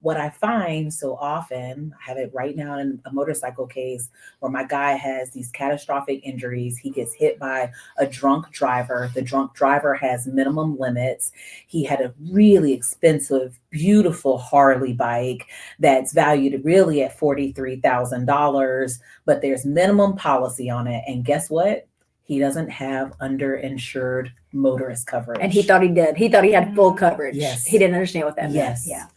what I find so often, I have it right now in a motorcycle case where my guy has these catastrophic injuries. He gets hit by a drunk driver. The drunk driver has minimum limits. He had a really expensive, beautiful Harley bike that's valued really at $43,000, but there's minimum policy on it. And guess what? He doesn't have underinsured motorist coverage. And he thought he did. He thought he had full coverage. Yes. He didn't understand what that meant. Yes. Yeah.